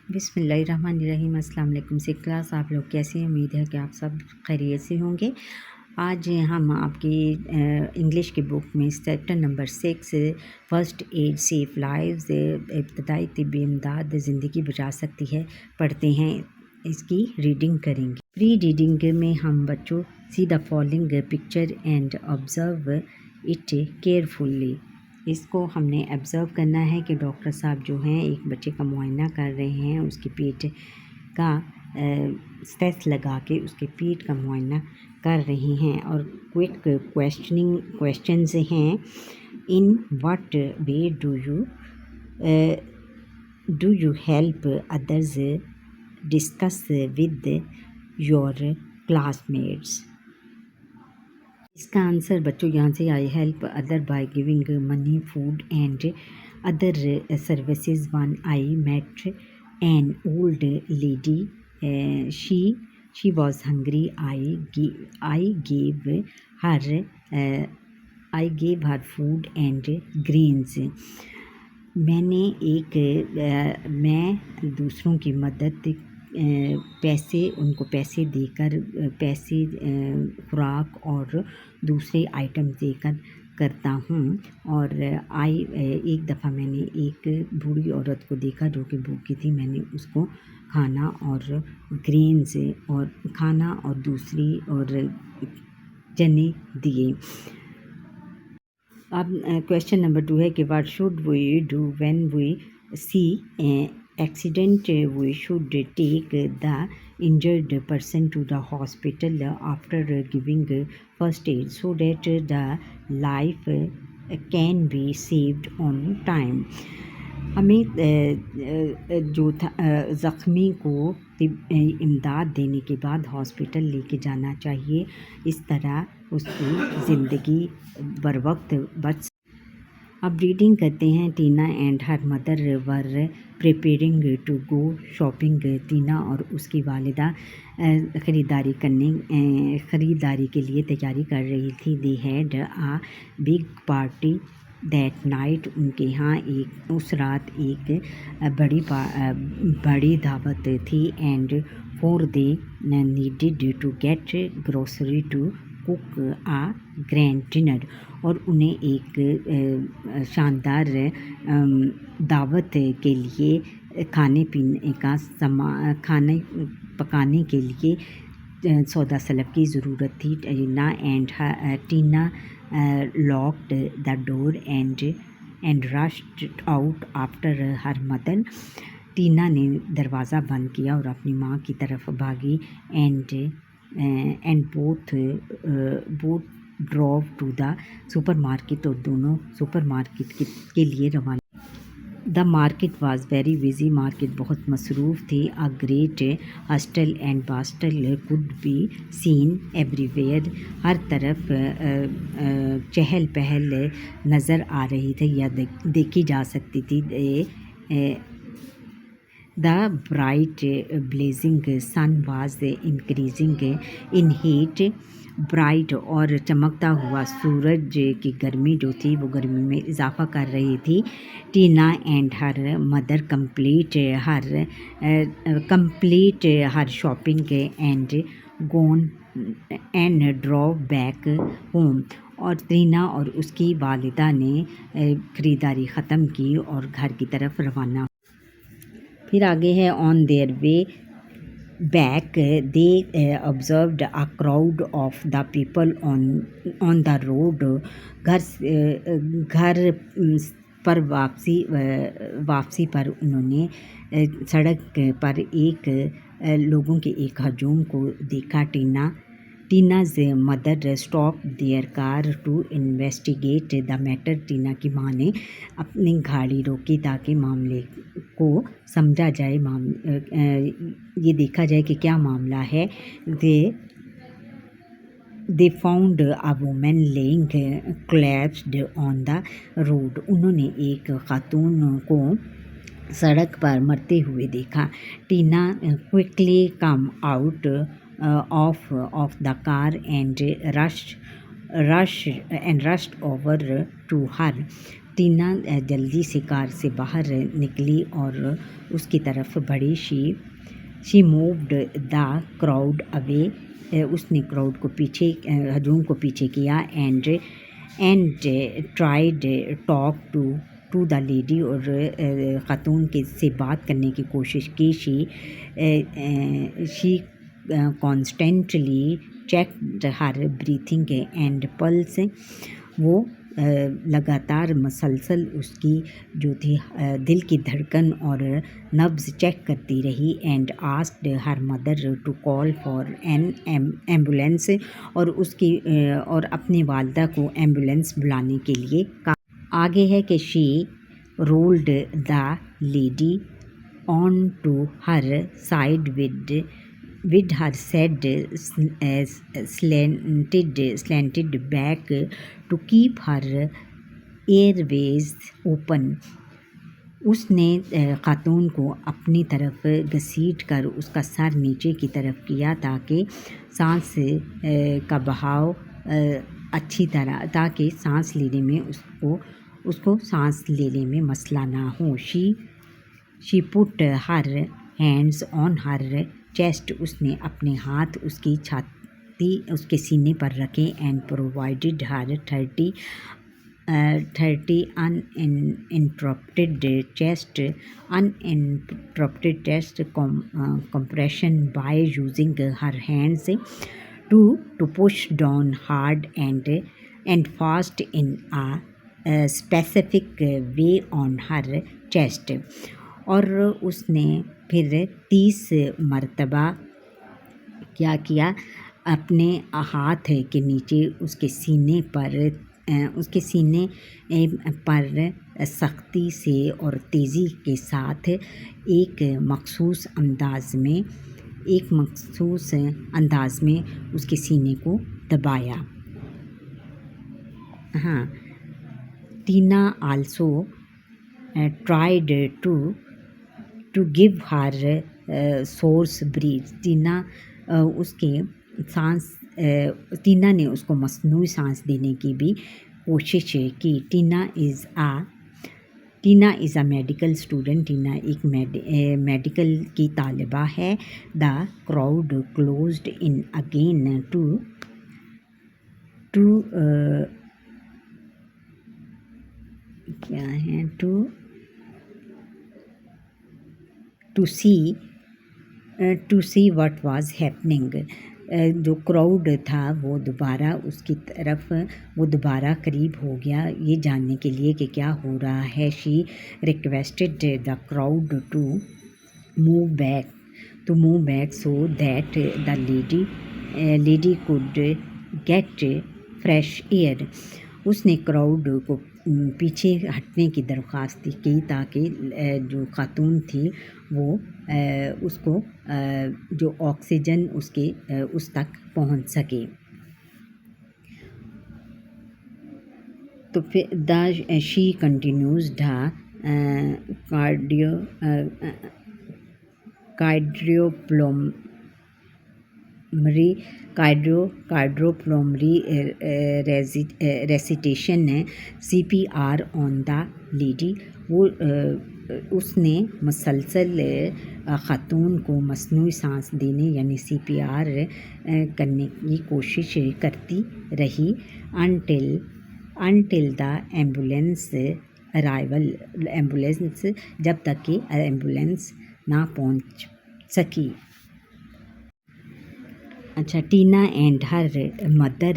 بسم اللہ الرحمن الرحیم۔ السلام علیکم سی کلاس، آپ لوگ کیسے ہیں؟ امید ہے کہ آپ سب خیریت سے ہوں گے۔ آج ہم آپ کی انگلش کی بک میں chapter number 6 first aid save lives, ابتدائی طبی امداد زندگی بچا سکتی ہے، پڑھتے ہیں۔ اس کی ریڈنگ کریں گے۔ پری ریڈنگ میں ہم بچوں see the following picture and observe it carefully, اس کو ہم نے آبزرو کرنا ہے کہ ڈاکٹر صاحب جو ہیں ایک بچے کا معائنہ کر رہے ہیں، اس کے پیٹ کا سٹیتھ لگا کے اس کے پیٹ کا معائنہ کر رہے ہیں، اور کوئک کویشچنز ہیں۔ In what way do you help others, discuss with your classmates. اس کا آنسر بچوں یہاں سے I help other by giving money, food and other services when I meet an old lady, she was hungry, I give her food and greens. میں دوسروں کی مدد ان کو پیسے دے کر، خوراک اور دوسرے آئٹم دے کر کرتا ہوں۔ اور ایک دفعہ میں نے ایک بوڑھی عورت کو دیکھا جو کہ بھوکی تھی، میں نے اس کو کھانا اور دوسری چنے دیے۔ اب کویشچن نمبر 2 ہے کہ what should we do when we see accident? We should take the injured person to the hospital after giving first aid so that the life can be saved on time. ہمیں جو زخمی کو امداد دینے کے بعد ہاسپٹل لے کے جانا چاہیے، اس طرح اس کی زندگی بروقت بچ۔ اب ریڈنگ کرتے ہیں۔ Tina and her mother were preparing to go shopping. Tina اور اس کی والدہ خریداری کے لیے تیاری کر رہی تھی۔ They had a big party that night, ان کے ہاں اس رات ایک بڑی دعوت تھی۔ And for they needed to get grocery to cook a grand dinner, اور انہیں ایک شاندار دعوت کے لیے کھانے پکانے کے لیے سودا سلف کی ضرورت تھی۔ Tina locked the door and rushed out after her mother. Tina نے دروازہ بند کیا اور اپنی ماں کی طرف بھاگی۔ And both drove to the supermarket, اور دونوں سپر مارکیٹ کے لیے روانہ۔ The market was very busy, market بہت مصروف تھی۔ A great hustle and bustle could be seen everywhere, ہر طرف چہل پہل نظر آ رہی تھی یا دیکھی جا سکتی تھی۔ The bright blazing sun was increasing in heat, bright اور چمکتا ہوا سورج کی گرمی جو تھی وہ گرمی میں اضافہ کر رہی تھی۔ Tina and her mother complete Hare shopping and ڈرو بیک ہوم، اور ٹینا اور اس کی والدہ نے خریداری ختم کی اور گھر کی طرف روانہ۔ پھر آگے ہے on their way back they observed a crowd of the people on the road. گھر پر واپسی پر انہوں نے سڑک پر لوگوں کے ایک ہجوم کو دیکھا۔ Tina's mother stop their car to investigate the matter, Tina کی ماں نے اپنی گاڑی روکی تاکہ معاملے کو سمجھا جائے، یہ دیکھا جائے کہ کیا معاملہ ہے۔ They found a woman laying collapsed on the road، انہوں نے ایک خاتون کو سڑک پر مرتے ہوئے دیکھا۔ Tina quickly came out of the car and rushed over to her۔ Tina جلدی سے کار سے باہر نکلی اور اس کی طرف بڑھی. شی مووڈ دا کراؤڈ اوے. اس نے کراؤڈ کو ہجوم کو پیچھے کیا. And tried talk to the lady. اور خاتون سے بات کرنے کی کوشش کی. She constantly checked her breathing and pulse. وہ لگاتار مسلسل اس کی جو تھی دل کی دھڑکن اور نبض چیک کرتی رہی. And asked her mother to call for an ambulance. اور اپنی والدہ کو ایمبولینس بلانے کے لیے کہا. آگے ہے کہ she rolled the lady on to her side with her head slanted back to keep her airways open. اس نے خاتون کو اپنی طرف گھسیٹ کر اس کا سر نیچے کی طرف کیا تاکہ سانس کا بہاؤ اچھی طرح تاکہ سانس لینے میں اس کو سانس لینے میں مسئلہ نہ ہو. شی پٹ ہر ہینڈز آن ہر چیسٹ. اس نے اپنے ہاتھ اس کی چھاتی اس کے سینے پر رکھے. And provided Hare 30 uninterrupted chest compression by using her hands to push down hard and fast in a specific way on her chest. اور اس نے پھر 30 مرتبہ کیا کیا اپنے ہاتھ کے نیچے اس کے سینے پر سختی سے اور تیزی کے ساتھ ایک مخصوص انداز میں اس کے سینے کو دبایا. Tina also tried to give her source breath. Tina نے اس کو مصنوعی سانس دینے کی بھی کوشش کی. Tina is a medical student. Tina ایک میڈیکل کی طالبہ ہے. The crowd closed in again to see what was happening. جو کراؤڈ تھا وہ دوبارہ قریب ہو گیا یہ جاننے کے لیے کہ کیا ہو رہا ہے. She requested the crowd to move back so that the lady could get fresh air. اس نے کراؤڈ کو پیچھے ہٹنے کی درخواست کی تاکہ جو خاتون تھی وہ اس کو جو آکسیجن اس تک پہنچ سکے. تو پھر she continues the cardiopulmonary resuscitation CPR on the lady. اس نے مسلسل خاتون کو مصنوعی سانس دینے یعنی CPR کرنے کی کوشش کرتی رہی انٹل دا ایمبولینس جب تک کہ ایمبولینس نہ پہنچ سکی. اچھا. Tina and her mother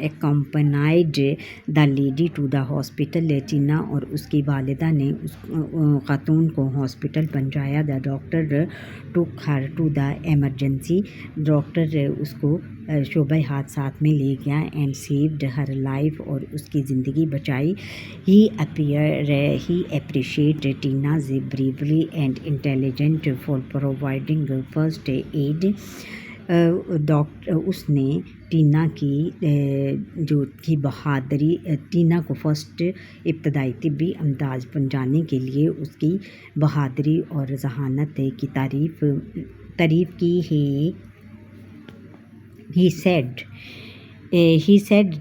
accompanied the lady to the hospital. Tina اور اس کی والدہ نے اس خاتون کو ہاسپٹل پہنچایا. The doctor took her to the emergency. Doctor اس کو شعبۂ حادثات میں لے گیا. And saved her life. اور اس کی زندگی بچائی. He appreciated Tina's bravery and intelligence for providing first aid. اس نے ٹینا کی جو تھی بہادری ٹینا کو ابتدائی طبی امداد پہنچانے کے لیے اس کی بہادری اور ذہانت کی تعریف کی ہے. He said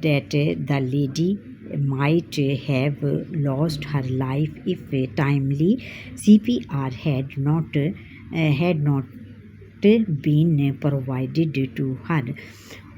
that the lady might have lost her life if timely CPR had not been provided to her.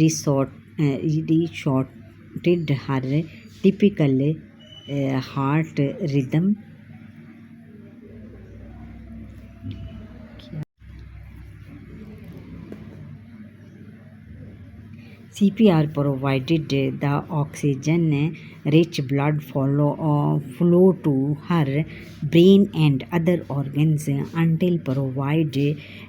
resorted her typical heart rhythm. CPR provided the oxygen-rich blood flow to her brain and other organs until provide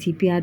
CPR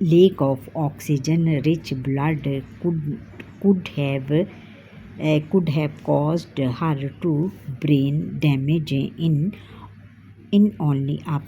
lack of oxygen rich blood could have caused her to brain damage in only a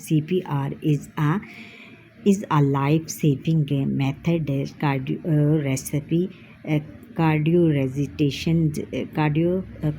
CPR is a life saving method।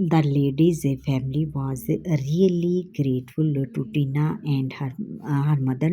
The lady's family was really grateful to Tina and her mother।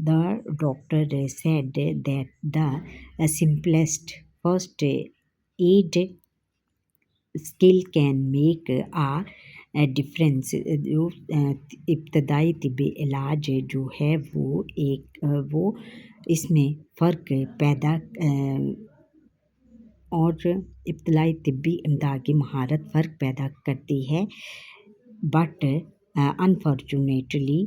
The doctor said that the simplest first aid skill can make difference. جو ابتدائی طبی علاج جو ہے وہ اس میں فرق پیدا اور ابتدائی طبی امداد کی مہارت فرق پیدا کرتی ہے. But unfortunately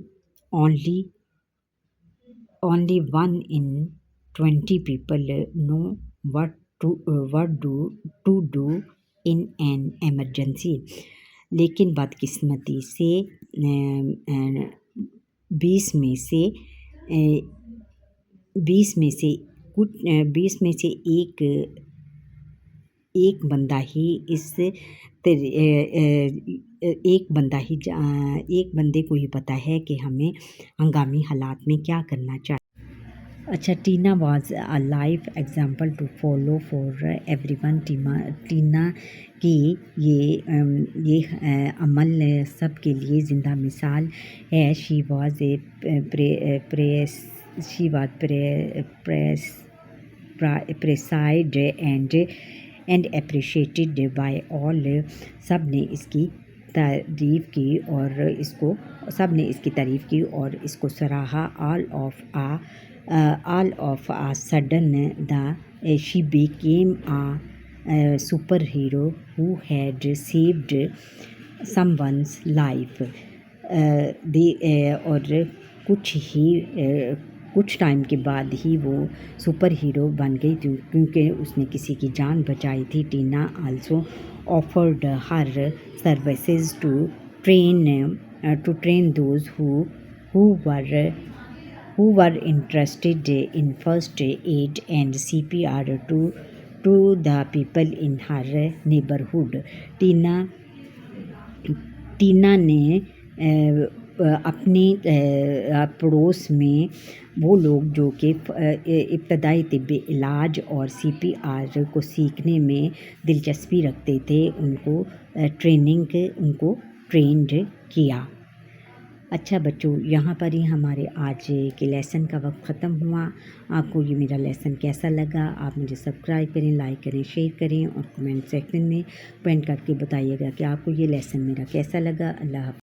only 1 in 20 people know what to do in an emergency. لیکن بدقسمتی سے 20 میں سے ایک بندے کو ہی پتہ ہے کہ ہمیں ہنگامی حالات میں کیا کرنا چاہیے. اچھا، Tina was a life example to follow for everyone. Tina کی یہ عمل سب کے لیے زندہ مثال ہے. She was praised and appreciated by all. سب نے اس کی تعریف کی اور اس کو سراہا. all of a sudden she became a superhero who had saved someone's life. اور کچھ ٹائم کے بعد ہی وہ سپر ہیرو بن گئی کیونکہ اس نے کسی کی جان بچائی تھی. Tina also offered her services to train those who were interested in first aid and CPR to the people in her neighborhood. Tina نے اپنے پڑوس میں وہ لوگ جو کہ ابتدائی طبی علاج اور CPR کو سیکھنے میں دلچسپی رکھتے تھے ان کو ٹرینڈ کیا. اچھا بچوں، یہاں پر ہی ہمارے آج کے لیسن کا وقت ختم ہوا. آپ کو یہ میرا لیسن کیسا لگا؟ آپ مجھے سبسکرائب کریں، لائک کریں، شیئر کریں اور کمنٹ سیکشن میں کمنٹ کر کے بتائیے گا کہ آپ کو یہ لیسن میرا کیسا لگا. اللہ حافظ.